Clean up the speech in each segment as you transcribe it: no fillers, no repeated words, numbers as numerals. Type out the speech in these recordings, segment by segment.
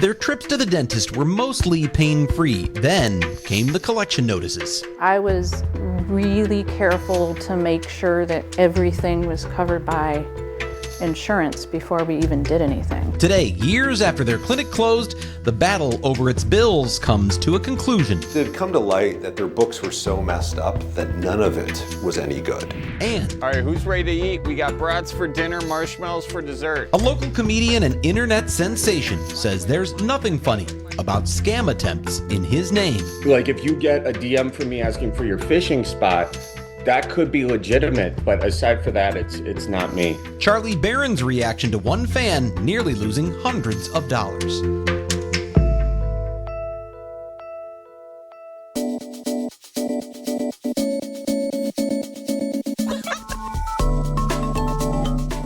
Their trips to the dentist were mostly pain-free. Then came the collection notices. I was really careful to make sure that everything was covered by insurance before we even did anything. Today, years after their clinic closed, the battle over its bills comes to a conclusion. It had come to light that their books were so messed up that none of it was any good. And all right, who's ready to eat? We got brats for dinner, marshmallows for dessert. a local comedian and internet sensation says there's nothing funny about scam attempts in his name. Like if you get a DM from me asking for your fishing spot, that could be legitimate, but aside for that, it's not me. Charlie Barron's reaction to one fan nearly losing hundreds of dollars.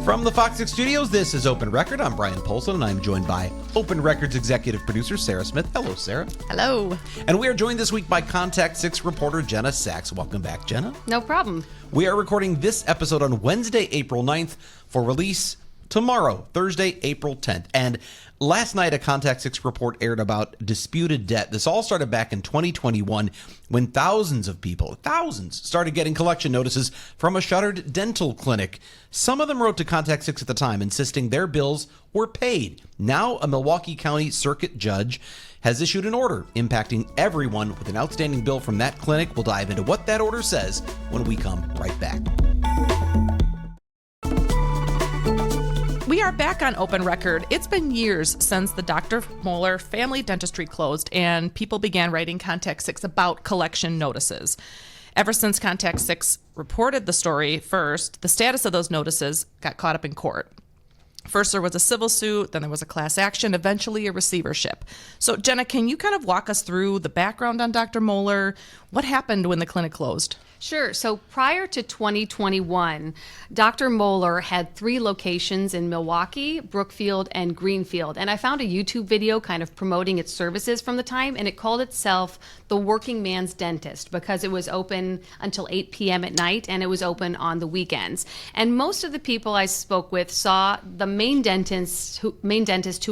From the Fox 6 Studios, this is Open Record. I'm Brian Polson, and I'm joined by Open Record's executive producer, Sarah Smith. Hello, Sarah. Hello. And we are joined this week by Contact 6 reporter Jenna Sachs. Welcome back, Jenna. No problem. We are recording this episode on Wednesday, April 9th, for release tomorrow, Thursday, April 10th. And last night, a Contact 6 report aired about disputed debt. This all started back in 2021 when thousands of people, started getting collection notices from a shuttered dental clinic. Some of them wrote to Contact 6 at the time, insisting their bills were paid. Now, a Milwaukee County Circuit judge has issued an order impacting everyone with an outstanding bill from that clinic. We'll dive into what that order says when we come right back. We are back on Open Record. It's been years since the Dr. Molar Family Dentistry closed and people began writing Contact 6 about collection notices. Ever since Contact 6 reported the story first, the status of those notices got caught up in court. First, there was a civil suit, then there was a class action, eventually a receivership. So, Jenna, can you kind of walk us through the background on Dr. Molar? What happened when the clinic closed? Sure. So prior to 2021, Dr. Molar had 3 locations in Milwaukee, Brookfield, and Greenfield. And I found a YouTube video kind of promoting its services from the time, and it called itself the Working Man's Dentist because it was open until 8 p.m. at night and it was open on the weekends. And most of the people I spoke with saw the main dentist who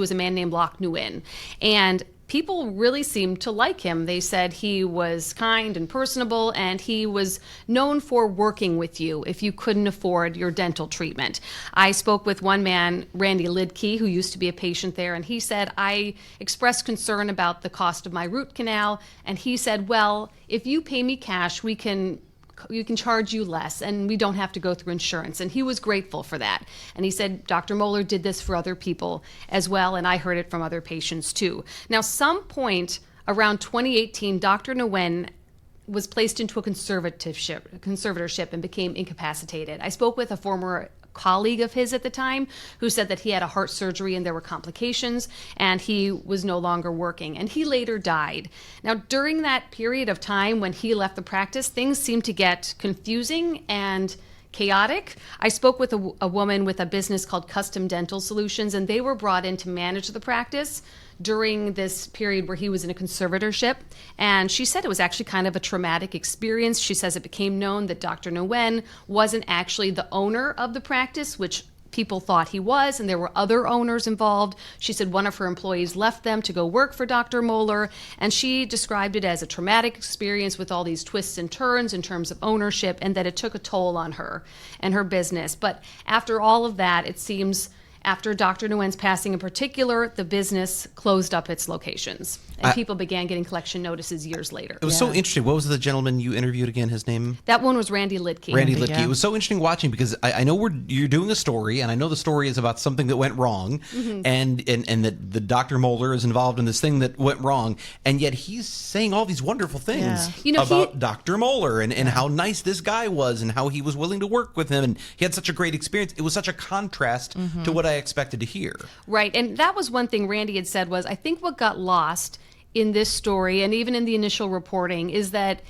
was a man named Loch Nguyen. And people really seemed to like him. They said he was kind and personable, and he was known for working with you if you couldn't afford your dental treatment. I spoke with one man, Randy Lidke, who used to be a patient there, and he said, I expressed concern about the cost of my root canal, and he said, well, if you pay me cash, we can charge you less and we don't have to go through insurance. And he was grateful for that. And he said Dr. Molar did this for other people as well, and I heard it from other patients too. Now, some point around 2018, Dr. Nguyen was placed into a conservatorship and became incapacitated. I spoke with a former colleague of his at the time who said that he had a heart surgery and there were complications and he was no longer working, and he later died. Now, during that period of time when he left the practice, things seemed to get confusing and chaotic. I spoke with a woman with a business called Custom Dental Solutions, and they were brought in to manage the practice during this period where he was in a conservatorship. And she said it was actually kind of a traumatic experience. She says it became known that Dr. Nguyen wasn't actually the owner of the practice, which people thought he was, and there were other owners involved. She said one of her employees left them to go work for Dr. Molar, and she described it as a traumatic experience with all these twists and turns in terms of ownership, and that it took a toll on her and her business. But after all of that, it seems after Dr. Nguyen's passing in particular, the business closed up its locations, and people began getting collection notices years later. It was so interesting. What was the gentleman you interviewed again, his name? That one was Randy Lidke. Randy Lidke. Yeah. It was so interesting watching because I know you're doing a story, and I know the story is about something that went wrong, and that the Dr. Molar is involved in this thing that went wrong, and yet he's saying all these wonderful things about Dr. Molar and how nice this guy was and how he was willing to work with him, and he had such a great experience. It was such a contrast to what I expected to hear. Right, and that was one thing Randy had said was, I think what got lost in this story and even in the initial reporting is that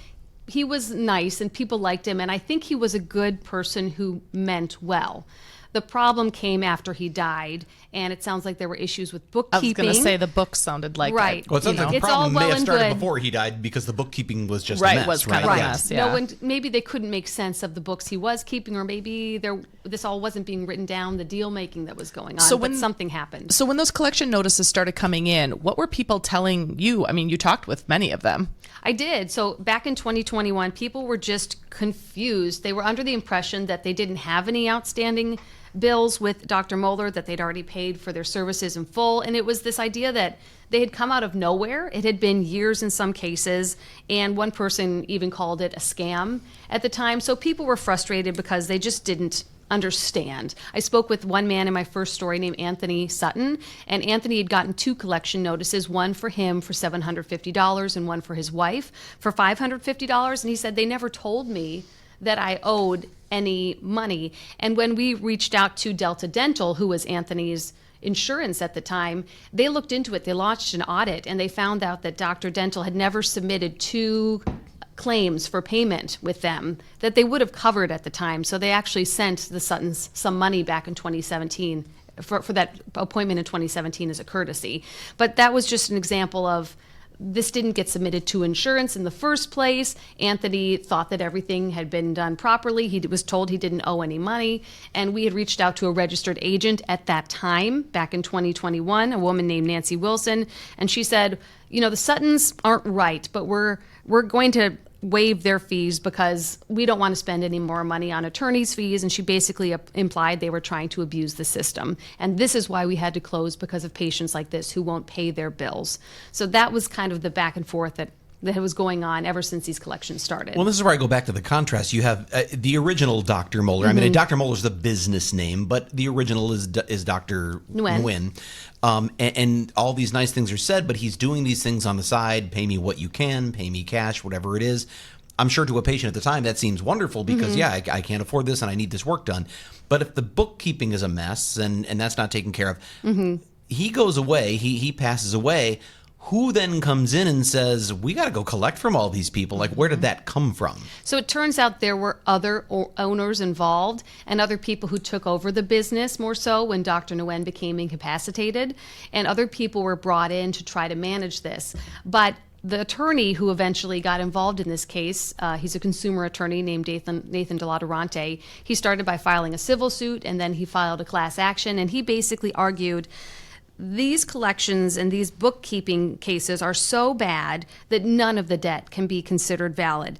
he was nice and people liked him, and I think he was a good person who meant well. The problem came after he died, and it sounds like there were issues with I was bookkeeping. going to say the book sounded like Right. it, Well, it sounds like the It's all problem may well have and started good. before he died because the bookkeeping was just Right, a mess, was kind right? of a Right. mess, yeah. No, and maybe they couldn't make sense of the books he was keeping, or maybe this all wasn't being written down, the deal making that was going on, So but when- something happened. So when those collection notices started coming in, what were people telling you? I mean, you talked with many of them. I did. So back in 2021, people were just confused. They were under the impression that they didn't have any outstanding bills with Dr. Molar, that they'd already paid for their services in full. And it was this idea that they had come out of nowhere. It had been years in some cases. And one person even called it a scam at the time. So people were frustrated because they just didn't understand. I spoke with one man in my first story named Anthony Sutton, and Anthony had gotten 2 collection notices, one for him for $750 and one for his wife for $550. And he said, they never told me that I owed any money. And when we reached out to Delta Dental, who was Anthony's insurance at the time, they looked into it. They launched an audit, and they found out that Dr. Dental had never submitted 2 claims for payment with them that they would have covered at the time. So they actually sent the Suttons some money back in 2017 for that appointment in 2017 as a courtesy. But that was just an example of this didn't get submitted to insurance in the first place. Anthony thought that everything had been done properly. He was told he didn't owe any money. And we had reached out to a registered agent at that time, back in 2021, a woman named Nancy Wilson. And she said, you know, the Suttons aren't right, but we're going to waive their fees because we don't want to spend any more money on attorney's fees. And she basically implied they were trying to abuse the system. And this is why we had to close, because of patients like this who won't pay their bills. So that was kind of the back and forth that was going on ever since these collections started. Well, this is where I go back to the contrast. You have the original Dr. Molar. I mean, Dr. Molar is the business name, but the original is Dr. Nguyen. And all these nice things are said, but he's doing these things on the side. Pay me what you can, pay me cash, whatever it is. I'm sure to a patient at the time that seems wonderful because, I can't afford this and I need this work done. But if the bookkeeping is a mess and that's not taken care of, he goes away, he passes away. Who then comes in and says, we got to go collect from all these people? Like, where did that come from? So it turns out there were other owners involved and other people who took over the business more so when Dr. Nguyen became incapacitated, and other people were brought in to try to manage this. But the attorney who eventually got involved in this case, he's a consumer attorney named Nathan De La Durante. He started by filing a civil suit, and then he filed a class action, and he basically argued these collections and these bookkeeping cases are so bad that none of the debt can be considered valid.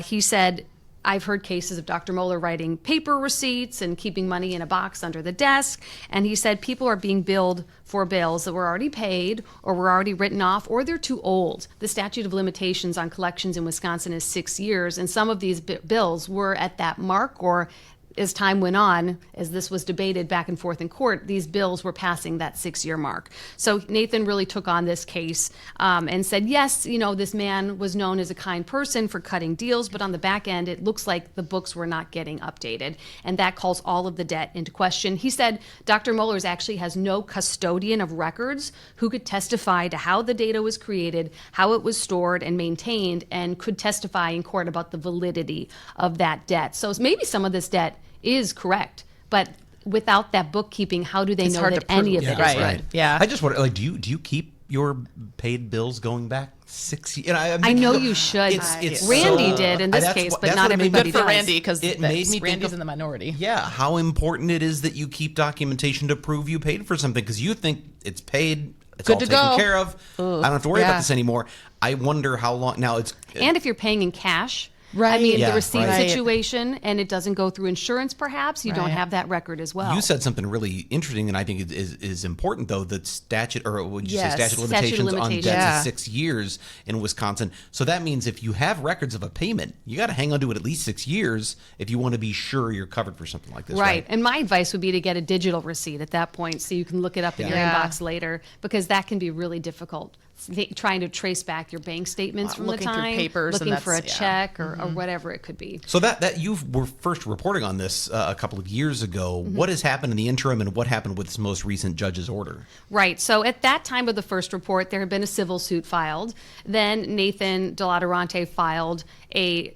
He said, I've heard cases of Dr. Molar writing paper receipts and keeping money in a box under the desk. And he said people are being billed for bills that were already paid or were already written off, or they're too old. The statute of limitations on collections in Wisconsin is 6 years. And some of these bills were at that mark, or as time went on, as this was debated back and forth in court, these bills were passing that 6-year mark. So Nathan really took on this case and said, yes, you know, this man was known as a kind person for cutting deals, but on the back end, it looks like the books were not getting updated. And that calls all of the debt into question. He said Dr. Molar actually has no custodian of records who could testify to how the data was created, how it was stored and maintained, and could testify in court about the validity of that debt. So maybe some of this debt is correct, but without that bookkeeping, how do they know hard that to prove. any of it is Right. right? Yeah. I just wonder, like, do you keep your paid bills going back 6 years? I know you should. It's Randy so- did in this that's case, what- but that's not what it made me everybody Good for does. Randy, because It made me think Randy's of- in the minority. Yeah, how important it is that you keep documentation to prove you paid for something, because you think it's paid, it's Good all to taken go. care of. I don't have to worry yeah. about this anymore. I wonder how long now it's. And if you're paying in cash, I Right. mean, Yeah, the receipt right. situation, and it doesn't go through insurance, perhaps, you don't Right. have that record as well. You said something really interesting, and I think it is important, though, that statute, or would you Yes. say statute of Statute of limitations on limitations. debts Yeah. is 6 years in Wisconsin. So that means if you have records of a payment, you got to hang on to it at least 6 years if you want to be sure you're covered for something like this. Right. And my advice would be to get a digital receipt at that point so you can look it up in your Yeah. inbox later, because that can be really difficult. Trying to trace back your bank statements from Looking the through time, papers, and looking for a that's- yeah. check or whatever it could be. So that you were first reporting on this a couple of years ago. Mm-hmm. What has happened in the interim, and what happened with this most recent judge's order? Right. So at that time of the first report, there had been a civil suit filed. Then Nathan De La Durante filed a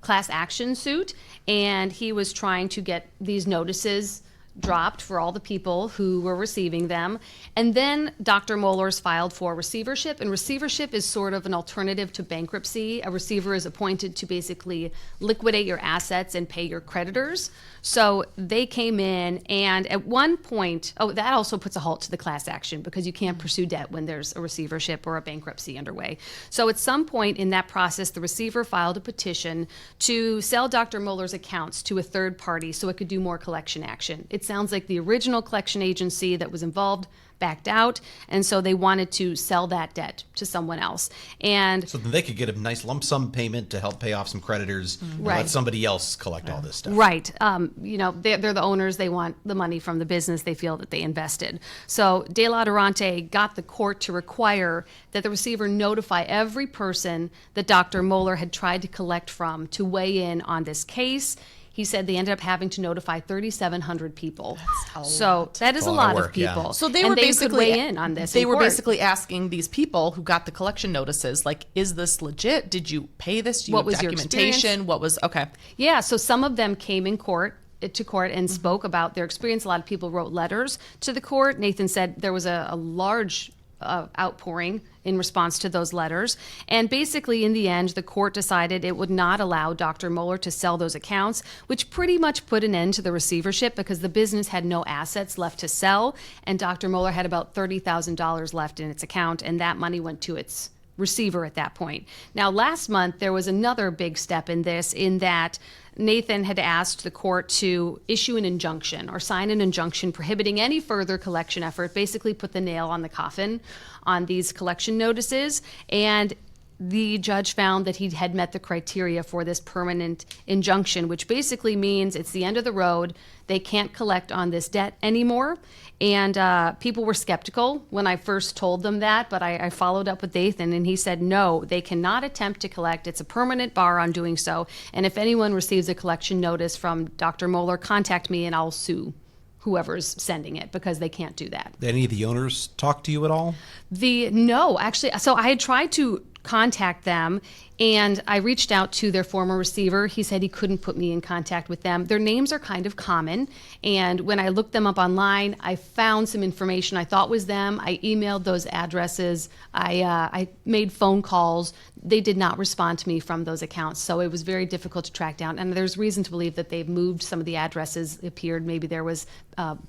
class action suit, and he was trying to get these notices dropped for all the people who were receiving them. And then Dr. Molar's filed for receivership, and receivership is sort of an alternative to bankruptcy. A receiver is appointed to basically liquidate your assets and pay your creditors. So they came in, and at one point, that also puts a halt to the class action because you can't pursue debt when there's a receivership or a bankruptcy underway. So at some point in that process, the receiver filed a petition to sell Dr. Molar's accounts to a third party so it could do more collection action. It sounds like the original collection agency that was involved backed out, and so they wanted to sell that debt to someone else. And so then they could get a nice lump sum payment to help pay off some creditors and Right. let somebody else collect all this stuff. Right. They're the owners. They want the money from the business they feel that they invested. So De La Durante got the court to require that the receiver notify every person that Dr. Molar had tried to collect from to weigh in on this case. He said they ended up having to notify 3,700 people. That is a lot of work, yeah. people. So they And were could basically weigh in on this. They in were court. basically asking these people who got the collection notices, like, is this legit? Did you pay this? Do you What have was your documentation? experience? What was okay? Yeah, so some of them came in court and spoke about their experience. A lot of people wrote letters to the court. Nathan said there was a large outpouring in response to those letters. And basically, in the end, the court decided it would not allow Dr. Molar to sell those accounts, which pretty much put an end to the receivership because the business had no assets left to sell. And Dr. Molar had about $30,000 left in its account, and that money went to its receiver at that point. Now, last month, there was another big step in this, in that Nathan had asked the court to issue an injunction or sign an injunction prohibiting any further collection effort, basically put the nail on the coffin on these collection notices. And the judge found that he had met the criteria for this permanent injunction, which basically means it's the end of the road. They can't collect on this debt anymore. And people were skeptical when I first told them that, but I followed up with Nathan, and he said, no, they cannot attempt to collect. It's a permanent bar on doing so. And if anyone receives a collection notice from Dr. Molar, contact me and I'll sue whoever's sending it because they can't do that. Did any of the owners talk to you at all? No, actually. So I had tried to contact them, and I reached out to their former receiver. He said he couldn't put me in contact with them. Their names are kind of common, and when I looked them up online, I found some information I thought was them. I emailed those addresses. I made phone calls. They did not respond to me from those accounts, so it was very difficult to track down. And there's reason to believe that they've moved some of the addresses. It appeared maybe there was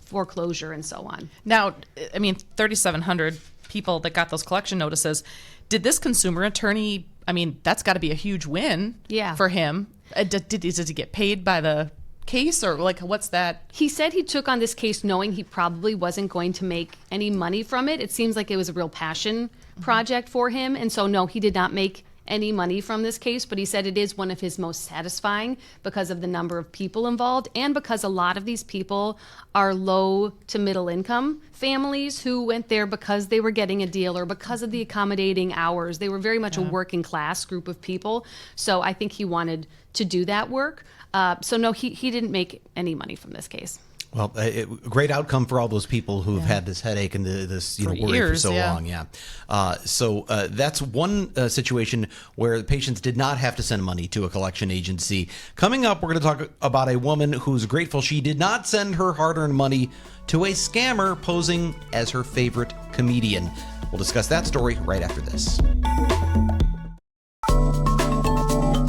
foreclosure and so on. Now, I mean, 3,700 people that got those collection notices. Did this consumer attorney, I mean, that's got to be a huge win for him. Does he get paid by the case, or like, what's that? He said he took on this case knowing he probably wasn't going to make any money from it. It seems like it was a real passion project for him. And so, no, he did not make any money from this case, but he said it is one of his most satisfying because of the number of people involved and because a lot of these people are low to middle income families who went there because they were getting a deal or because of the accommodating hours. They were very much a working class group of people. So I think he wanted to do that work. So no, he didn't make any money from this case. Well, great outcome for all those people who've had this headache and this worry for so long. Yeah. So that's one situation where the patients did not have to send money to a collection agency. Coming up, we're going to talk about a woman who's grateful she did not send her hard-earned money to a scammer posing as her favorite comedian. We'll discuss that story right after this.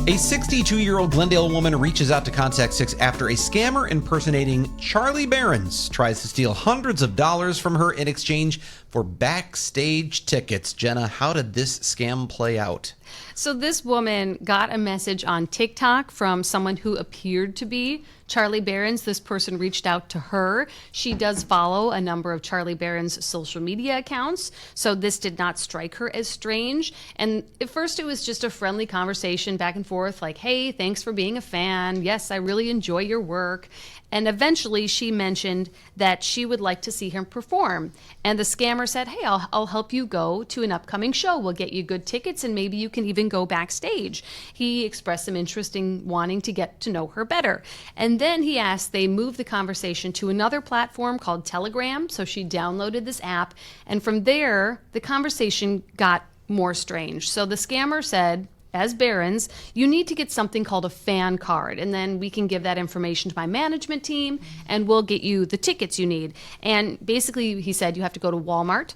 A 62-year-old Glendale woman reaches out to Contact 6 after a scammer impersonating Charlie Berens tries to steal hundreds of dollars from her in exchange for backstage tickets. Jenna, how did this scam play out? So this woman got a message on TikTok from someone who appeared to be Charlie Berens. This person reached out to her. She does follow a number of Charlie Berens' social media accounts, so this did not strike her as strange. And at first it was just a friendly conversation back and forth, like, hey, thanks for being a fan. Yes, I really enjoy your work. And eventually she mentioned that she would like to see him perform. And the scammer said, hey, I'll help you go to an upcoming show. We'll get you good tickets and maybe you can even go backstage. He expressed some interest in wanting to get to know her better. And then he asked they move the conversation to another platform called Telegram. So she downloaded this app. And from there, the conversation got more strange. So the scammer said, as Barron's, you need to get something called a fan card. And then we can give that information to my management team and we'll get you the tickets you need. And basically, he said you have to go to Walmart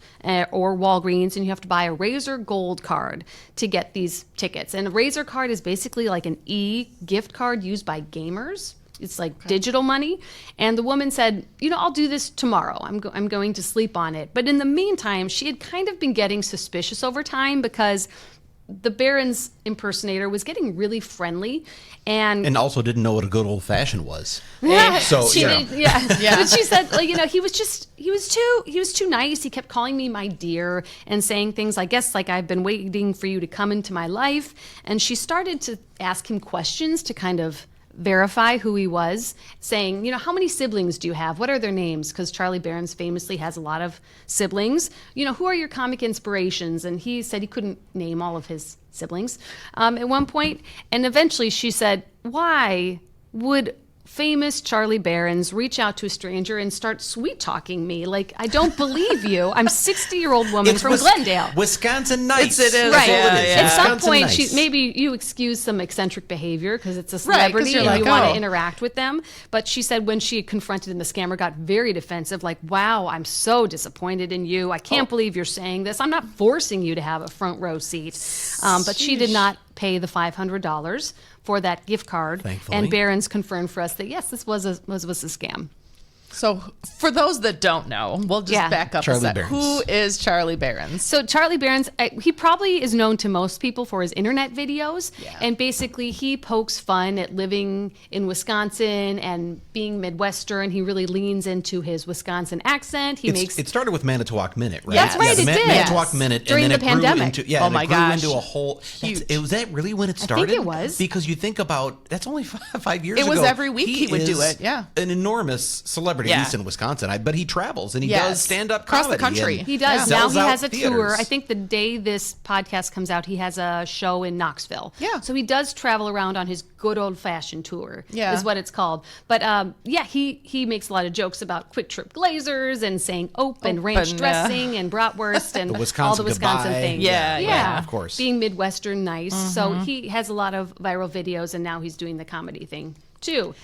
or Walgreens and you have to buy a Razor Gold card to get these tickets. And a Razor card is basically like an e-gift card used by gamers. It's like digital money. And the woman said, I'll do this tomorrow. I'm going to sleep on it. But in the meantime, she had kind of been getting suspicious over time because the Barron's impersonator was getting really friendly and also didn't know what a good old fashioned was. Yeah. So she did, yeah. But she said, he was too nice. He kept calling me my dear and saying things, I guess, like I've been waiting for you to come into my life. And she started to ask him questions to kind of verify who he was, saying, how many siblings do you have? What are their names? Because Charlie Barron's famously has a lot of siblings. Who are your comic inspirations? And he said he couldn't name all of his siblings at one point. And eventually she said, why would famous Charlie Barron's reach out to a stranger and start sweet talking me? Like, I don't believe you. I'm a 60-year-old woman from Glendale. Wisconsin nice. It is. Right. Yeah. At some Wisconsin point, nice. maybe you excuse some eccentric behavior because it's a celebrity you're and like, you want oh. to interact with them. But she said when she confronted him, the scammer got very defensive, like, wow, I'm so disappointed in you. I can't believe you're saying this. I'm not forcing you to have a front row seat. But she did not pay the $500 for that gift card. Thankfully. And Barron's confirmed for us that, yes, this was a scam. So for those that don't know, we'll just back up Charlie a sec. Barron's. Who is Charlie Barron's? So Charlie Barron's, he probably is known to most people for his internet videos. Yeah. And basically he pokes fun at living in Wisconsin and being Midwestern. He really leans into his Wisconsin accent. It started with Manitowoc Minute, right? That's right, the it did. Manitowoc Minute. During and then the it grew pandemic. Into, Oh and my it grew gosh. into a whole... Huge. Was that really when it started? it was. Because you think about... That's only 5 years It ago. was every week he would do is it, yeah. An enormous celebrity, at least in Wisconsin. But he travels and he does stand-up Across the comedy. country. and He does. sells Now he out has a theaters. tour. I think the day this podcast comes out, he has a show in Knoxville. Yeah. So he does travel around on his good old-fashioned tour, Yeah. is what it's called. But he makes a lot of jokes about quick trip glazers and saying open ranch dressing and bratwurst and all the Wisconsin goodbye. things. Yeah, of course. Being Midwestern nice. So he has a lot of viral videos, and now he's doing the comedy thing too.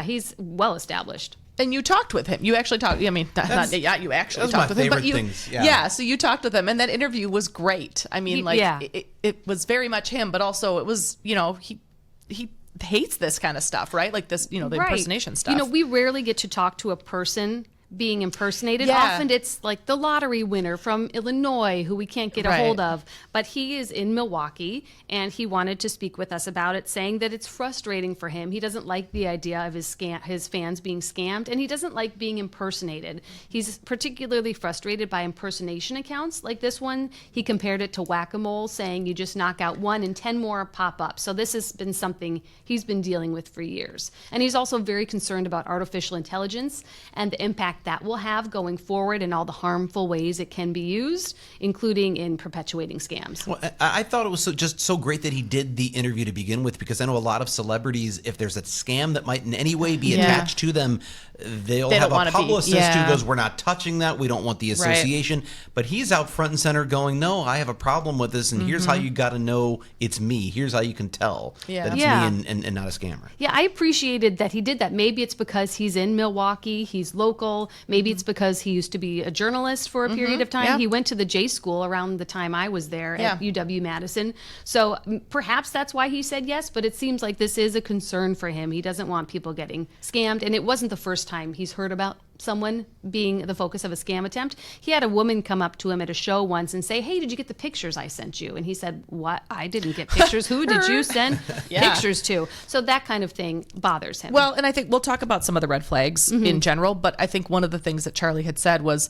He's well established. And you talked with him. You actually talked. I mean, you actually Those talked my with him. But favorite you, things, yeah. So you talked with him, and that interview was great. I mean, it was very much him, but also it was, he hates this kind of stuff, right? Like this, the impersonation stuff. We rarely get to talk to a person being impersonated. Yeah. Often it's like the lottery winner from Illinois who we can't get a hold of. But he is in Milwaukee and he wanted to speak with us about it, saying that it's frustrating for him. He doesn't like the idea of his fans being scammed, and he doesn't like being impersonated. He's particularly frustrated by impersonation accounts like this one. He compared it to whack-a-mole, saying you just knock out one and 10 more pop up. So this has been something he's been dealing with for years. And he's also very concerned about artificial intelligence and the impact that will have going forward and all the harmful ways it can be used, including in perpetuating scams. Well, I thought it was just so great that he did the interview to begin with, because I know a lot of celebrities, if there's a scam that might in any way be attached to them, they'll have a publicist who goes, we're not touching that. We don't want the association. Right. But he's out front and center going, no, I have a problem with this. And here's how you got to know it's me. Here's how you can tell that it's me and not a scammer. Yeah, I appreciated that he did that. Maybe it's because he's in Milwaukee. He's local. Maybe it's because he used to be a journalist for a period of time. Yeah. He went to the J School around the time I was there at UW-Madison. So perhaps that's why he said yes, but it seems like this is a concern for him. He doesn't want people getting scammed. And it wasn't the first time he's heard about someone being the focus of a scam attempt. He had a woman come up to him at a show once and say, hey, did you get the pictures I sent you? And he said, what? I didn't get pictures. Who did you send pictures to? So that kind of thing bothers him. Well, and I think we'll talk about some of the red flags in general, but I think one of the things that Charlie had said was,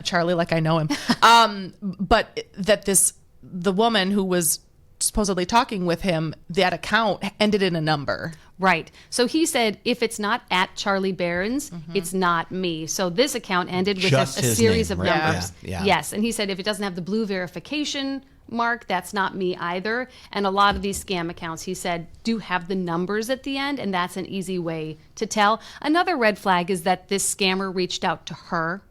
Charlie, like I know him, but that the woman who was supposedly talking with him, that account ended in a number. Right. So he said, if it's not at Charlie Barron's, it's not me. So this account ended with a series of numbers. Yeah. Yes. And he said, if it doesn't have the blue verification mark, that's not me either. And a lot of these scam accounts, he said, do have the numbers at the end, and that's an easy way to tell. Another red flag is that this scammer reached out to her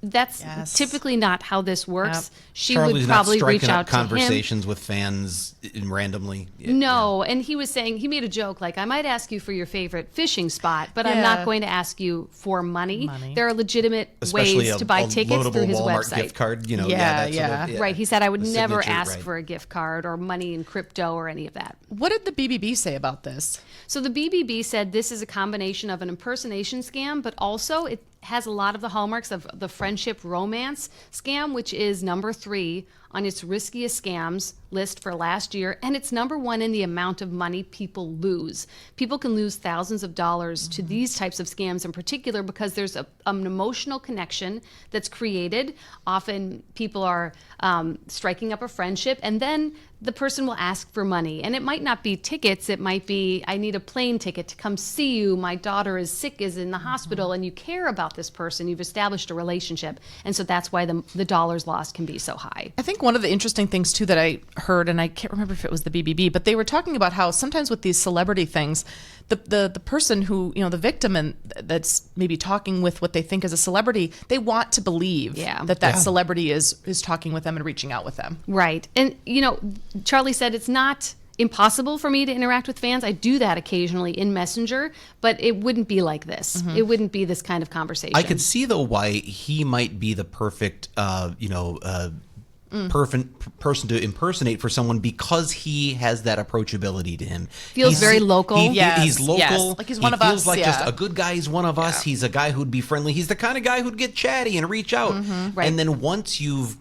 That's Yes. typically not how this works. Yep. She Charlie's would probably not reach striking out up to him. conversations with fans randomly. No, and he was saying, he made a joke like, I might ask you for your favorite fishing spot, but I'm Yeah. not going to ask you for money. There are legitimate Especially ways to buy tickets loadable through his Walmart website. gift card. You know, Yeah, that sort of, Right. He said, I would the never signature, ask right. for a gift card or money in crypto or any of that. What did the BBB say about this? So the BBB said this is a combination of an impersonation scam, but also it has a lot of the hallmarks of the friendship romance scam, which is number 3 on its riskiest scams list for last year, and it's number 1 in the amount of money people lose. People can lose thousands of dollars to these types of scams in particular because there's an emotional connection that's created. Often people are striking up a friendship, and then the person will ask for money. And it might not be tickets, it might be, I need a plane ticket to come see you, my daughter is sick, is in the hospital, and you care about this person, you've established a relationship. And so that's why the dollars lost can be so high. I think one of the interesting things too that I heard, and I can't remember if it was the BBB, but they were talking about how sometimes with these celebrity things, the person who, the victim and that's maybe talking with what they think is a celebrity, they want to believe that celebrity is talking with them and reaching out with them. Right. And, Charlie said it's not impossible for me to interact with fans. I do that occasionally in Messenger, but it wouldn't be like this. It wouldn't be this kind of conversation. I could see though why he might be the perfect, person to impersonate for someone because he has that approachability to him. Feels very local. He's local. Yes. Like he's one of us. Feels like Yeah. just a good guy. He's one of us. He's a guy who'd be friendly. He's the kind of guy who'd get chatty and reach out. Right. And then once you've,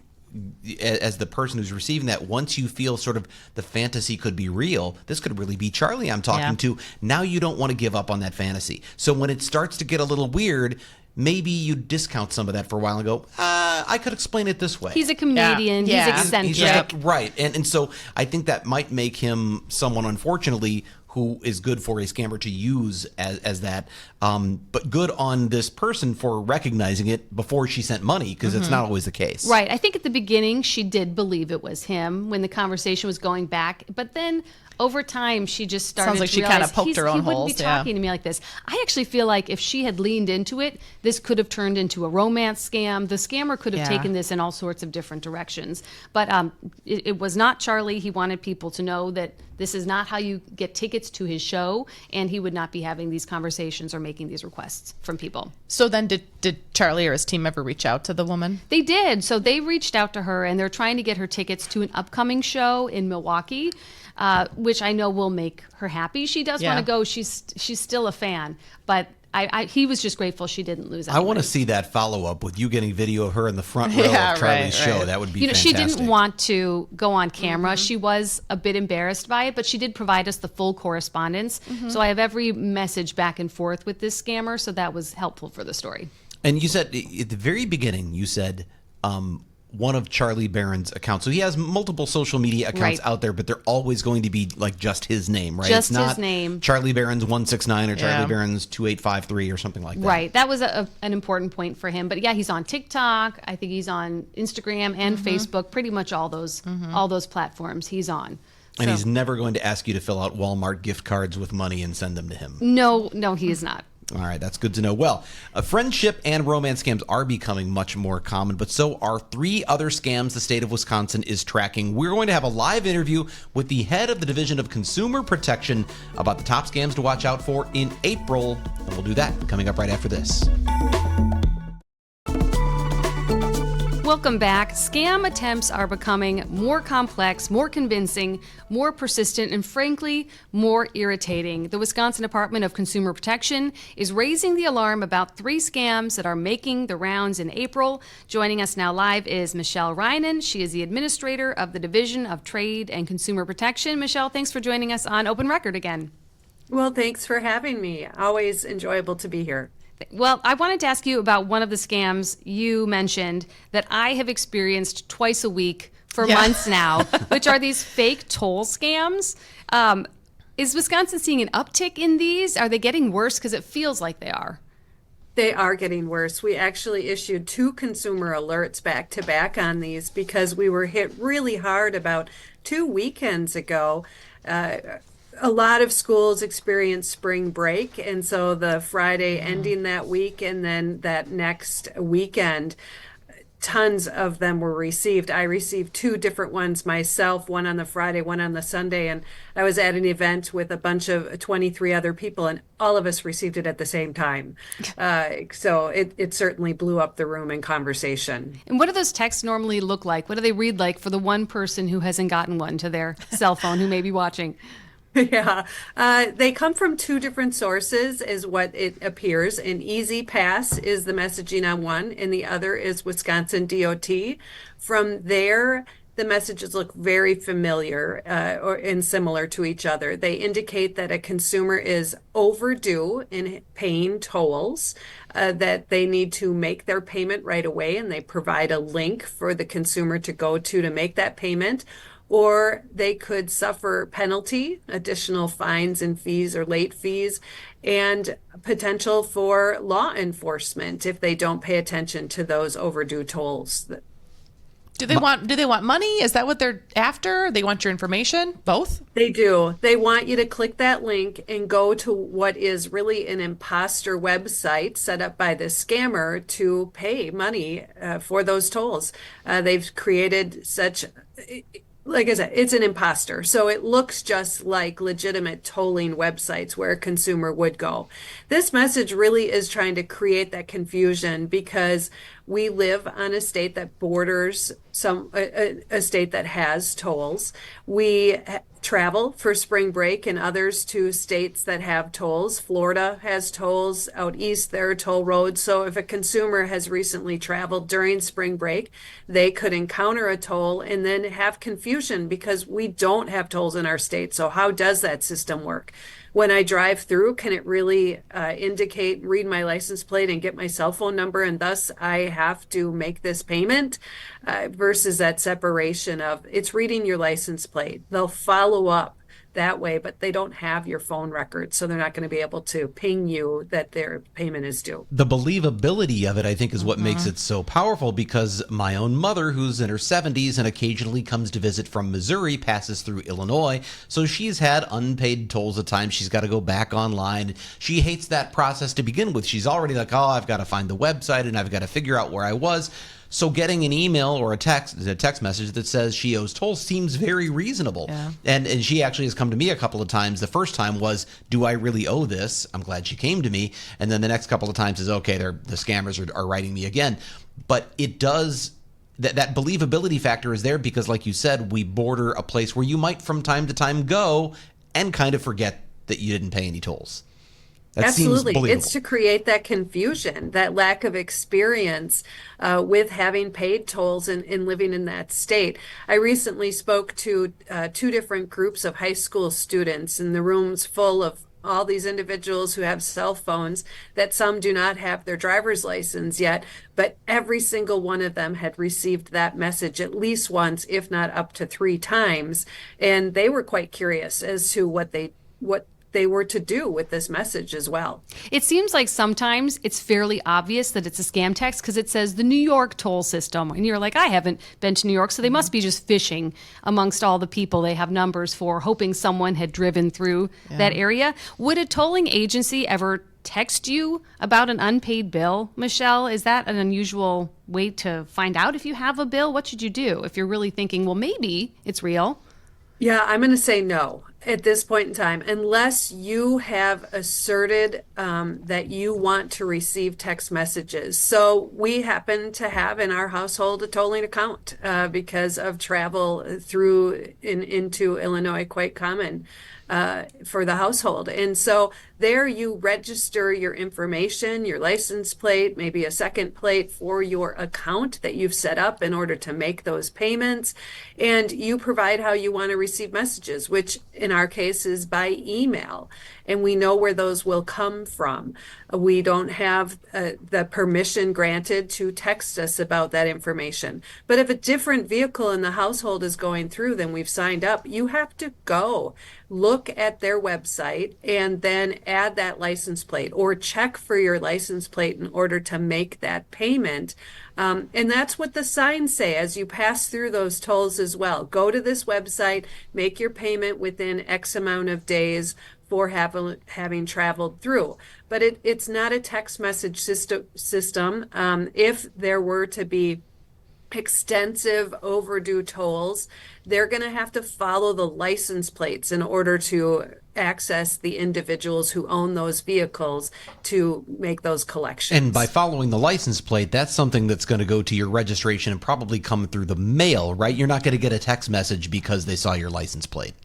as the person who's receiving that, once you feel sort of the fantasy could be real, this could really be Charlie I'm talking to. Now you don't want to give up on that fantasy. So when it starts to get a little weird, maybe you discount some of that for a while and go, I could explain it this way. He's a comedian. Yeah. He's eccentric. He's just right. And so I think that might make him someone, unfortunately, who is good for a scammer to use as that, but good on this person for recognizing it before she sent money, because it's not always the case. Right. I think at the beginning she did believe it was him when the conversation was going back, but then over time she just started Sounds like to she kind realize of poked her own he wouldn't holes. be talking to me like this. I actually feel like if she had leaned into it, this could have turned into a romance scam. The scammer could have taken this in all sorts of different directions. But it was not Charlie. He wanted people to know that this is not how you get tickets to his show, and he would not be having these conversations or making these requests from people. So then did Charlie or his team ever reach out to the woman? They did. So they reached out to her, and they're trying to get her tickets to an upcoming show in Milwaukee, which I know will make her happy. She does want to go. She's still a fan, but he was just grateful she didn't lose I anybody. want to see that follow-up with you getting video of her in the front row of Charlie's show. That would be fantastic. She didn't want to go on camera. She was a bit embarrassed by it, but she did provide us the full correspondence. So I have every message back and forth with this scammer, so that was helpful for the story. And you said at the very beginning, you said one of Charlie Barron's accounts. So he has multiple social media accounts out there, but they're always going to be like just his name, right? Just it's not his name. Charlie Barron's 169 or Charlie Barron's 2853 or something like that. Right. That was an important point for him. But yeah, he's on TikTok. I think he's on Instagram and Facebook. Pretty much all those platforms he's on. And he's never going to ask you to fill out Walmart gift cards with money and send them to him. No, he is not. All right, that's good to know. Well, friendship and romance scams are becoming much more common, but so are 3 other scams the state of Wisconsin is tracking. We're going to have a live interview with the head of the Division of Consumer Protection about the top scams to watch out for in April, and we'll do that coming up right after this. Welcome back. Scam attempts are becoming more complex, more convincing, more persistent, and frankly, more irritating. The Wisconsin Department of Consumer Protection is raising the alarm about 3 scams that are making the rounds in April. Joining us now live is Michelle Reinen. She is the administrator of the Division of Trade and Consumer Protection. Michelle, thanks for joining us on Open Record again. Well, thanks for having me. Always enjoyable to be here. Well, I wanted to ask you about one of the scams you mentioned that I have experienced twice a week for months now, which are these fake toll scams. Is Wisconsin seeing an uptick in these? Are they getting worse? Because it feels like they are. They are getting worse. We actually issued 2 consumer alerts back to back on these because we were hit really hard about 2 weekends ago. a lot of schools experience spring break, and so the Friday ending that week and then that next weekend, tons of them were received. I received two different ones myself, one on the Friday, one on the Sunday, and I was at an event with a bunch of 23 other people, and all of us received it at the same time. So it certainly blew up the room in conversation. And what do those texts normally look like? What do they read like for the one person who hasn't gotten one to their cell phone who may be watching? Yeah, they come from two different sources, is what it appears. An Easy Pass is the messaging on one, and the other is Wisconsin DOT. From there, the messages look very familiar and similar to each other. They indicate that a consumer is overdue in paying tolls, that they need to make their payment right away, and they provide a link for the consumer to go to make that payment. Or they could suffer penalty, additional fines and fees or late fees, and potential for law enforcement if they don't pay attention to those overdue tolls. Do they want money? Is that what they're after? They want your information? Both? They do. They want you to click that link and go to what is really an imposter website set up by the scammer to pay money for those tolls. They've created such... Like I said, it's an imposter. So it looks just like legitimate tolling websites where a consumer would go. This message really is trying to create that confusion because we live on a state that borders a state that has tolls. We travel for spring break and others to states that have tolls. Florida has tolls. Out east, there are toll roads. So if a consumer has recently traveled during spring break, they could encounter a toll and then have confusion because we don't have tolls in our state. So how does that system work? When I drive through, can it really read my license plate and get my cell phone number, and thus I have to make this payment? Versus that separation of it's reading your license plate. They'll follow up that way, but they don't have your phone record, so they're not going to be able to ping you that their payment is due. The believability of it, I think, is what makes it so powerful, because my own mother, who's in her 70s and occasionally comes to visit from Missouri, passes through Illinois, so she's had unpaid tolls at times. She's got to go back online. She hates that process to begin with. She's already like, oh, I've got to find the website and I've got to figure out where I was. So getting an email or a text message that says she owes tolls seems very reasonable. Yeah. And she actually has come to me a couple of times. The first time was, do I really owe this? I'm glad she came to me. And then the next couple of times is, okay, the scammers are writing me again. But it does, that believability factor is there because, like you said, we border a place where you might from time to time go and kind of forget that you didn't pay any tolls. That Absolutely. It's to create that confusion, that lack of experience with having paid tolls and living in that state. I recently spoke to two different groups of high school students in the rooms full of all these individuals who have cell phones, that some do not have their driver's license yet, but every single one of them had received that message at least once, if not up to 3 times. And they were quite curious as to what they were to do with this message as well. It seems like sometimes it's fairly obvious that it's a scam text because it says the New York toll system. And you're like, I haven't been to New York, so they must be just fishing amongst all the people they have numbers for, hoping someone had driven through that area. Would a tolling agency ever text you about an unpaid bill, Michelle? Is that an unusual way to find out if you have a bill? What should you do if you're really thinking, well, maybe it's real? Yeah, I'm going to say no at this point in time, unless you have asserted that you want to receive text messages. So we happen to have in our household a tolling account because of travel through into Illinois, quite common for the household. And so there you register your information, your license plate, maybe a second plate for your account that you've set up in order to make those payments. And you provide how you want to receive messages, which in our case is by email. And we know where those will come from. We don't have the permission granted to text us about that information. But if a different vehicle in the household is going through than we've signed up, you have to go look at their website and then add that license plate or check for your license plate in order to make that payment. And that's what the signs say as you pass through those tolls as well. Go to this website, make your payment within X amount of days for having traveled through. But it's not a text message system. If there were to be extensive overdue tolls, they're going to have to follow the license plates in order to access the individuals who own those vehicles to make those collections. And by following the license plate, that's something that's going to go to your registration and probably come through the mail, right? You're not going to get a text message because they saw your license plate.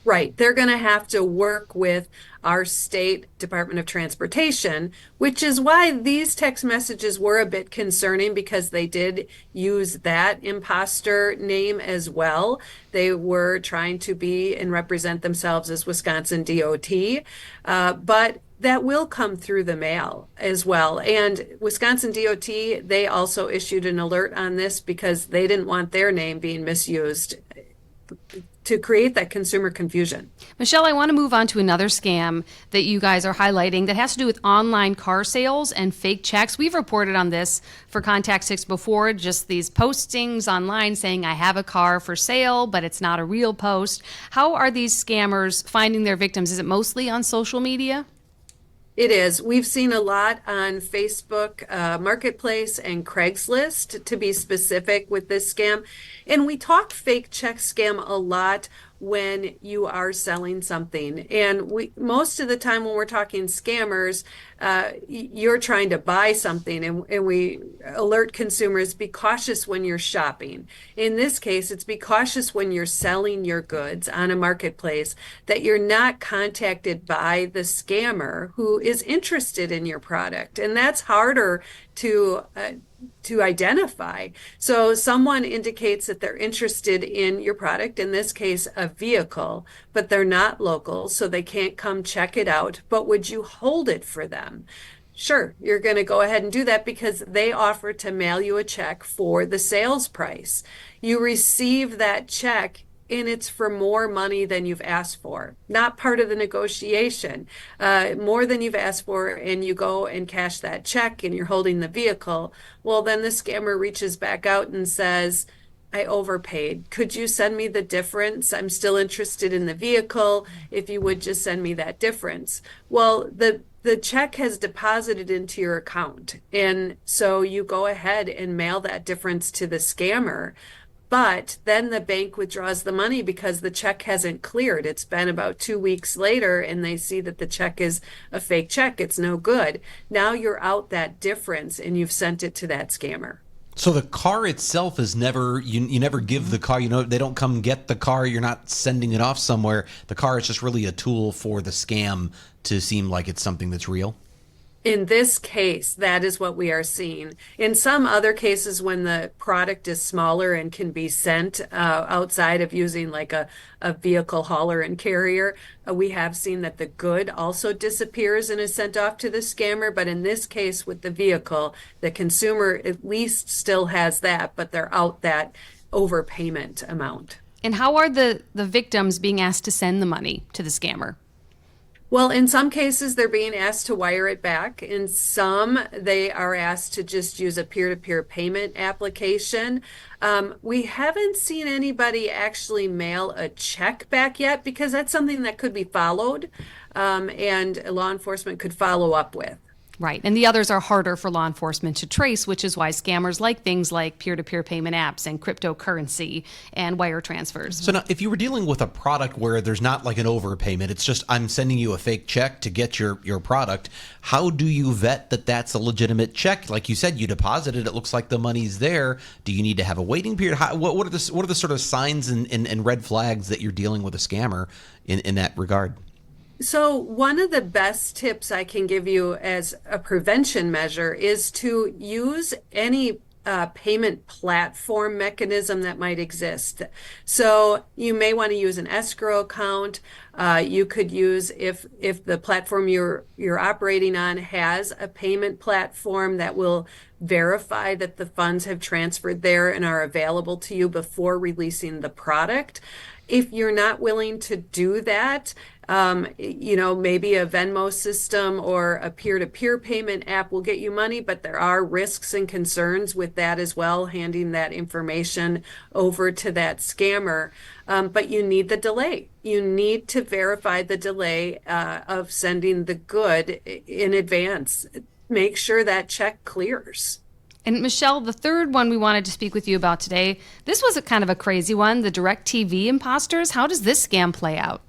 Right. They're going to have to work with our state Department of Transportation, which is why these text messages were a bit concerning because they did use that imposter name as well. They were trying to be and represent themselves as Wisconsin DOT, but that will come through the mail as well. And Wisconsin DOT, they also issued an alert on this because they didn't want their name being misused to create that consumer confusion. Michelle, I want to move on to another scam that you guys are highlighting that has to do with online car sales and fake checks. We've reported on this for Contact 6 before, just these postings online saying I have a car for sale, but it's not a real post. How are these scammers finding their victims? Is it mostly on social media? It is. We've seen a lot on Facebook Marketplace and Craigslist, to be specific, with this scam. And we talk fake check scam a lot when you are selling something. And most of the time when we're talking scammers, you're trying to buy something, and we alert consumers, be cautious when you're shopping. In this case, it's be cautious when you're selling your goods on a marketplace, that you're not contacted by the scammer who is interested in your product. And that's harder to identify. So someone indicates that they're interested in your product, in this case, a vehicle, but they're not local, so they can't come check it out. But would you hold it for them? Sure, you're going to go ahead and do that because they offer to mail you a check for the sales price. You receive that check, and it's for more money than you've asked for, not part of the negotiation, more than you've asked for, and you go and cash that check and you're holding the vehicle. Well, then the scammer reaches back out and says, I overpaid. Could you send me the difference? I'm still interested in the vehicle. If you would just send me that difference. Well, the check has deposited into your account. And so you go ahead and mail that difference to the scammer. But then the bank withdraws the money because the check hasn't cleared. It's been about 2 weeks later and they see that the check is a fake check. It's no good. Now you're out that difference and you've sent it to that scammer. So the car itself is never, you never give the car, they don't come get the car. You're not sending it off somewhere. The car is just really a tool for the scam to seem like it's something that's real. In this case, that is what we are seeing. In some other cases, when the product is smaller and can be sent outside of using like a vehicle hauler and carrier, we have seen that the good also disappears and is sent off to the scammer. But in this case, with the vehicle, the consumer at least still has that, but they're out that overpayment amount. And how are the victims being asked to send the money to the scammer? Well, in some cases, they're being asked to wire it back. In some, they are asked to just use a peer-to-peer payment application. We haven't seen anybody actually mail a check back yet because that's something that could be followed and law enforcement could follow up with. Right. And the others are harder for law enforcement to trace, which is why scammers like things like peer-to-peer payment apps and cryptocurrency and wire transfers. So now, if you were dealing with a product where there's not like an overpayment, it's just I'm sending you a fake check to get your product, how do you vet that that's a legitimate check? Like you said, you deposited, it looks like the money's there. Do you need to have a waiting period? What are the sort of signs and red flags that you're dealing with a scammer in that regard? So one of the best tips I can give you as a prevention measure is to use any payment platform mechanism that might exist. So you may want to use an escrow account. You could use, if the platform you're operating on has a payment platform that will verify that the funds have transferred there and are available to you before releasing the product. If you're not willing to do that, maybe a Venmo system or a peer-to-peer payment app will get you money, but there are risks and concerns with that as well, handing that information over to that scammer. But you need the delay. You need to verify the delay of sending the good in advance. Make sure that check clears. And Michelle, the third one we wanted to speak with you about today, this was a kind of a crazy one, the DirecTV imposters. How does this scam play out?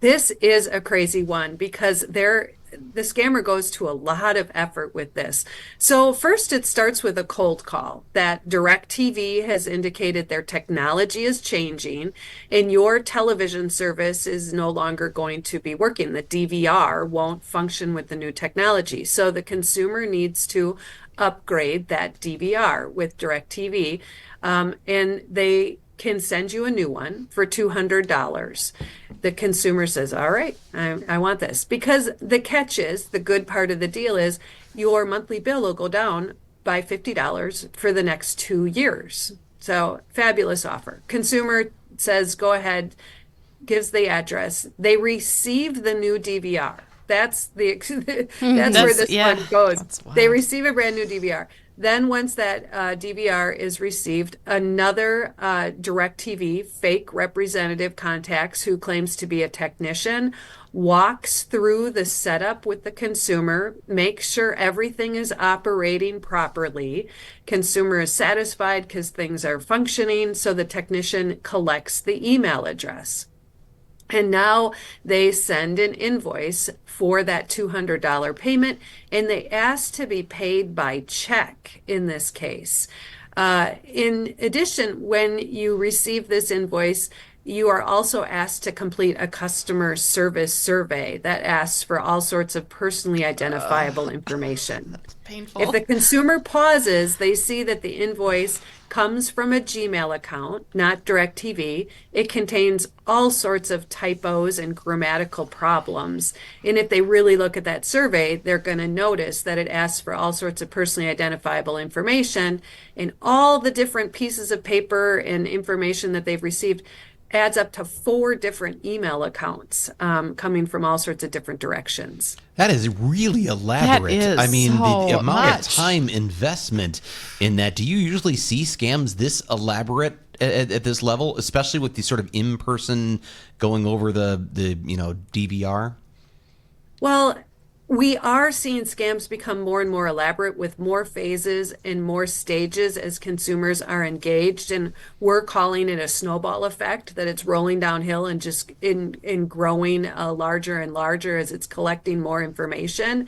This is a crazy one because the scammer goes to a lot of effort with this. So first it starts with a cold call that DirecTV has indicated their technology is changing and your television service is no longer going to be working. The DVR won't function with the new technology. So the consumer needs to upgrade that DVR with DirecTV, and they can send you a new one for $200. The consumer says, all right, I want this. Because the catch is, the good part of the deal is, your monthly bill will go down by $50 for the next 2 years. So fabulous offer. Consumer says, go ahead, gives the address. They receive the new DVR. That's where this one goes. They receive a brand new DVR. Then once that DVR is received, another DirecTV fake representative contacts who claims to be a technician, walks through the setup with the consumer, makes sure everything is operating properly. Consumer is satisfied because things are functioning, so the technician collects the email address. And now they send an invoice for that $200 payment, and they ask to be paid by check in this case. In addition, when you receive this invoice, you are also asked to complete a customer service survey that asks for all sorts of personally identifiable information. That's painful. If the consumer pauses, they see that the invoice comes from a Gmail account, not DirecTV. It contains all sorts of typos and grammatical problems. And if they really look at that survey, they're going to notice that it asks for all sorts of personally identifiable information, and all the different pieces of paper and information that they've received adds up to 4 different email accounts coming from all sorts of different directions. That is really elaborate. That is I mean, so the amount much. of time investment in that. Do you usually see scams this elaborate at this level, especially with the sort of in-person going over the DVR? Well, we are seeing scams become more and more elaborate with more phases and more stages as consumers are engaged. And we're calling it a snowball effect, that it's rolling downhill and just in growing larger and larger as it's collecting more information.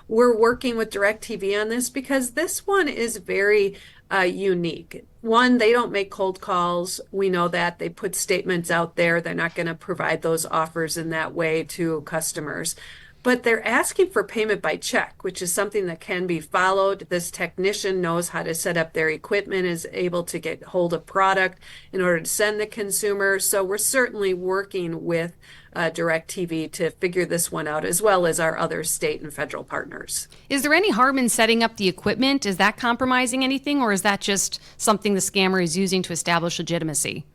We're working with DirecTV on this because this one is very unique. One, they don't make cold calls. We know that. They put statements out there. They're not going to provide those offers in that way to customers. But they're asking for payment by check, which is something that can be followed. This technician knows how to set up their equipment, is able to get hold of product in order to send the consumer. So we're certainly working with DirecTV to figure this one out, as well as our other state and federal partners. Is there any harm in setting up the equipment? Is that compromising anything, or is that just something the scammer is using to establish legitimacy?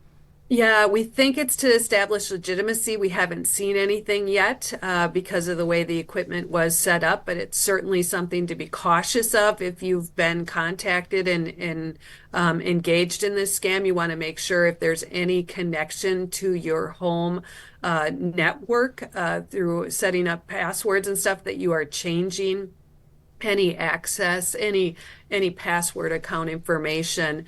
Yeah, we think it's to establish legitimacy. We haven't seen anything yet because of the way the equipment was set up, but it's certainly something to be cautious of. If you've been contacted and engaged in this scam, you want to make sure if there's any connection to your home network through setting up passwords and stuff, that you are changing any access, any password account information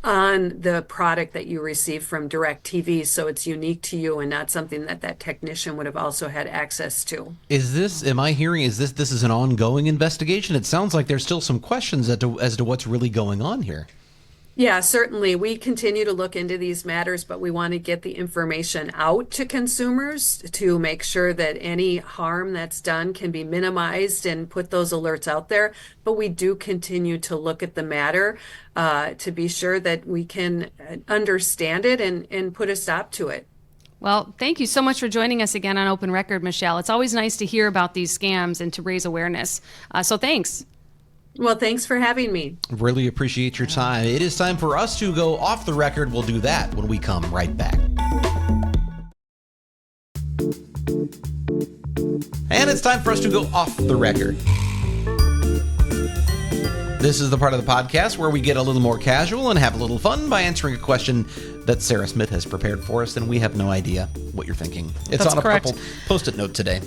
on the product that you receive from DirecTV, so it's unique to you and not something that technician would have also had access to. Is this, am I hearing, this is an ongoing investigation? It sounds like there's still some questions as to what's really going on here. Yeah, certainly. We continue to look into these matters, but we want to get the information out to consumers to make sure that any harm that's done can be minimized and put those alerts out there. But we do continue to look at the matter to be sure that we can understand it and put a stop to it. Well, thank you so much for joining us again on Open Record, Michelle. It's always nice to hear about these scams and to raise awareness. So thanks. Well, thanks for having me. Really appreciate your time. It is time for us to go off the record. We'll do that when we come right back. And it's time for us to go off the record. This is the part of the podcast where we get a little more casual and have a little fun by answering a question that Sarah Smith has prepared for us, and we have no idea what you're thinking. It's That's on a correct. purple Post-it note today.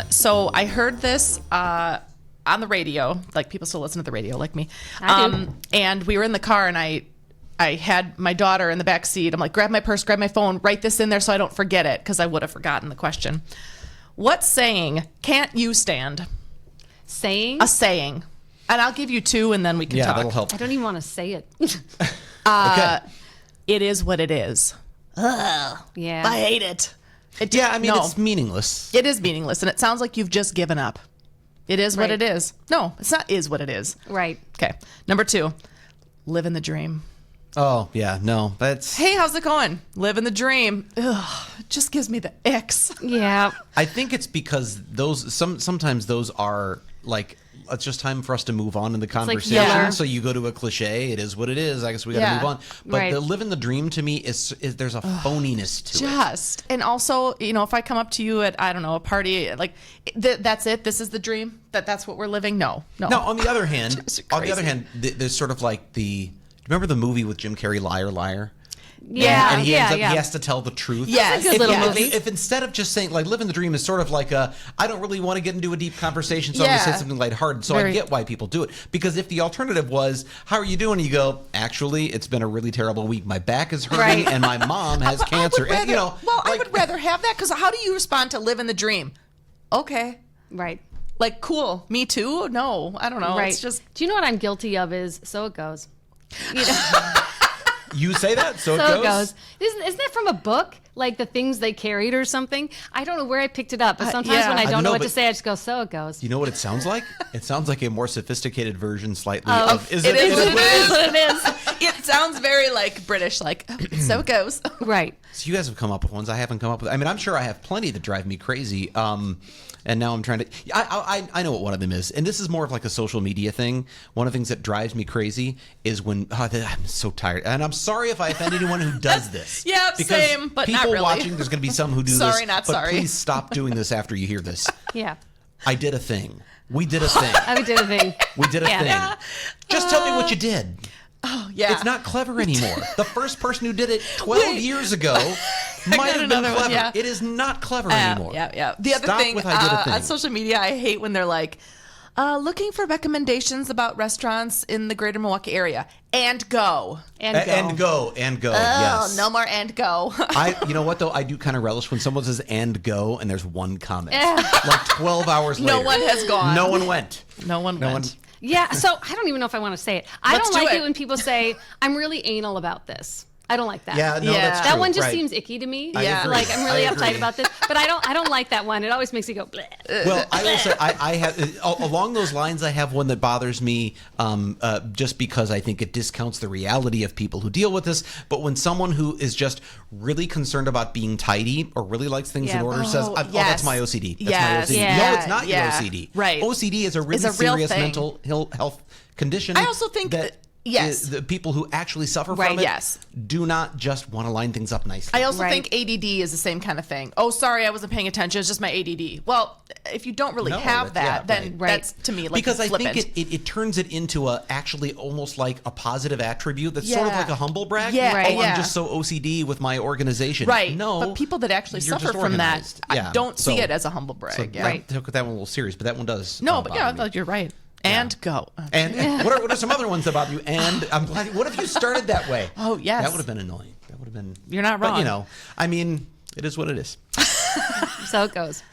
So I heard this on the radio. Like, people still listen to the radio, like me. I do. And we were in the car, and I had my daughter in the back seat. I'm like, grab my purse, grab my phone, write this in there so I don't forget it, because I would have forgotten the question. What saying can't you stand? Saying? A saying. And I'll give you two, and then we can Yeah, talk. that'll help. I don't even want to say it. Okay. It is what it is. Ugh, Yeah. I hate it. Yeah, I mean, no. it's meaningless. It is meaningless, and it sounds like you've just given up. It is what Right. it is. No, it's not is what it is. Right. Okay. Number two, live in the dream. Oh, yeah, no, that's... Hey, how's it going? Live in the dream. Ugh, it just gives me the icks. Yeah. I think it's because those sometimes those are like, it's just time for us to move on in the conversation. filler. So you go to a cliche, it is what it is. I guess we got to Yeah. move on. But Right. the live in the dream to me is there's a phoniness to it. Just. And also, if I come up to you at, I don't know, a party, like, that's it? This is the dream? That's what we're living? No. Now, on the other hand, Drives you crazy. there's sort of like remember the movie with Jim Carrey, Liar, Liar? Yeah. And he ends up, yeah. he has to tell the truth. Yes. That's a good little yes. movie. If instead of just saying, like, live in the dream is sort of like I don't really want to get into a deep conversation, so I'm going to Yeah. say something lighthearted. So I Very- get why people do it. Because if the alternative was, how are you doing? You go, actually, it's been a really terrible week. My back is hurting Right. and my mom has cancer. And, I would rather have that, because how do you respond to live in the dream? Okay. Right. Like, cool. Me too? No, I don't know. Right. It's just... Do you know what I'm guilty of is so it goes. You know? You say that, so, So it goes. Isn't that from a book? Like the things they carried or something? I don't know where I picked it up, but sometimes yeah. when I I don't don't know know, what to but- say, I just go, so it goes. You know what it sounds like? It sounds like a more sophisticated version slightly Oh, of, is it is what it is. What it is. It sounds very, like, British, like, so it goes. Right. So you guys have come up with ones I haven't come up with. I mean, I'm sure I have plenty that drive me crazy. And now I'm trying to. I know what one of them is, and this is more of like a social media thing. One of the things that drives me crazy is when I'm so tired, and I'm sorry if I offend anyone who does this. Yeah, because same, but not people really. watching, there's going to be some who do this. Sorry, not but sorry. Please stop doing this after you hear this. Yeah. I did a thing. We did a thing. I did a thing. We did a Yeah. thing. Just tell me what you did. Oh, yeah. It's not clever anymore. The first person who did it 12 years ago might have been another one, clever. yeah. It is not clever anymore. Yeah. The other Stop thing, with I did a thing. on social media, I hate when they're like, looking for recommendations about restaurants in the greater Milwaukee area. And go. And go. And go. Oh, Yes. no more and go. You know what though? I do kind of relish when someone says "and go" and there's one comment. Like 12 hours later, No one has gone. No one went. No one went. Yeah, so I don't even know if I want to say it. I Let's don't do like it. it when people say, I'm really anal about this. I don't like that. Yeah, no, Yeah. that's true. That one just right. seems icky to me. I Yeah. agree. Like I'm really I uptight agree. about this, but I don't like that one. It always makes me go bleh. Well, I will say I have along those lines. I have one that bothers me, just because I think it discounts the reality of people who deal with this. But when someone who is just really concerned about being tidy or really likes things in Yeah. order says, "Oh, that's my OCD. That's Yes. my OCD." Yeah. No, it's not Yeah. your OCD. Right. OCD is a really It's a real serious thing. mental health condition. I also think that. yes. The people who actually suffer Right. from it Yes. do not just want to line things up nicely. I also Right. think ADD is the same kind of thing. Oh, sorry, I wasn't paying attention. It's just my ADD. Well, if you don't really No, have that's- that, yeah, then right. that's, to me, like, because I flippant. think it turns it into a actually almost like a positive attribute that's sort of Yeah. like a humble brag. Yeah, Right. Oh, yeah. I'm just so OCD with my organization. Right. No. But people that actually you're suffer just from that, organized. Yeah. I don't see So- it as a humble brag. So yeah. I took that one a little serious, but that one does. No, but yeah, bother me. you're right. And go. And what are some other ones that bother you? And I'm glad. What if you started that way? Oh, yes. That would have been annoying. That would have been. You're not But, wrong. I mean, it is what it is. So it goes.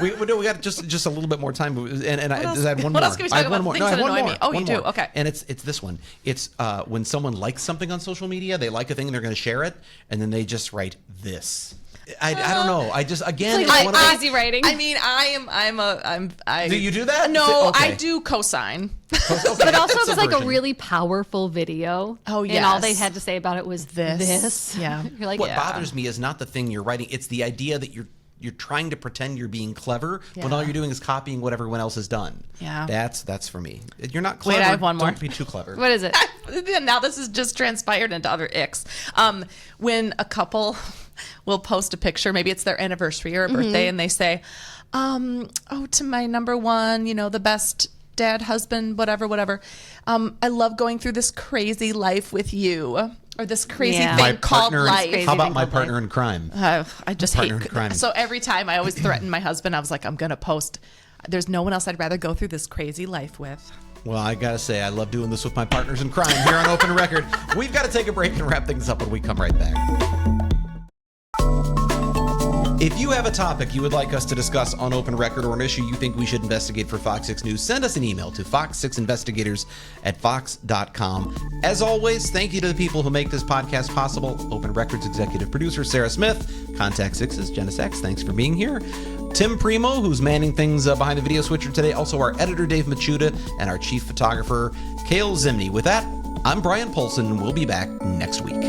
We got just a little bit more time, and I else? had one What more. else can we I talk had one about? more. Things No, I had that one annoy more. me. Oh, you One do? more. Okay. And it's this one. It's when someone likes something on social media, they like a thing, and they're going to share it, and then they just write this. I don't know. I just again. It's like it's one of those- lazy writing. I mean, I Do you do that? No, Okay. I do cosign. But also, It's it was like a version. really powerful video. Oh, And all yes. they had to say about it was This. this. Yeah. You're like, What yeah. bothers me is not the thing you're writing; it's the idea that you're you're trying to pretend you're being clever when all you're doing is copying what everyone else has done. Yeah. That's for me. You're not clever. Wait, I have one more. Don't be too clever. What is it? Now this has just transpired into other icks. When a couple will post a picture, maybe it's their anniversary or a birthday, and they say, to my number one, the best dad, husband, whatever. I love going through this crazy life with you. Or this crazy thing My called partner. life. How about my partner in crime? I just hate Partner in crime. So every time I always threaten my husband, I was like, I'm going to post. There's no one else I'd rather go through this crazy life with. Well, I gotta say, I love doing this with my partners in crime here on Open Record. We've got to take a break and wrap things up when we come right back. If you have a topic you would like us to discuss on Open Record or an issue you think we should investigate for Fox 6 News, send us an email to fox6investigators@fox.com. As always, thank you to the people who make this podcast possible. Open Record's executive producer, Sarah Smith. Contact 6's Janice X. Thanks for being here. Tim Primo, who's manning things behind the video switcher today. Also our editor, Dave Machuda, and our chief photographer, Cale Zimney. With that, I'm Brian Polson, and we'll be back next week.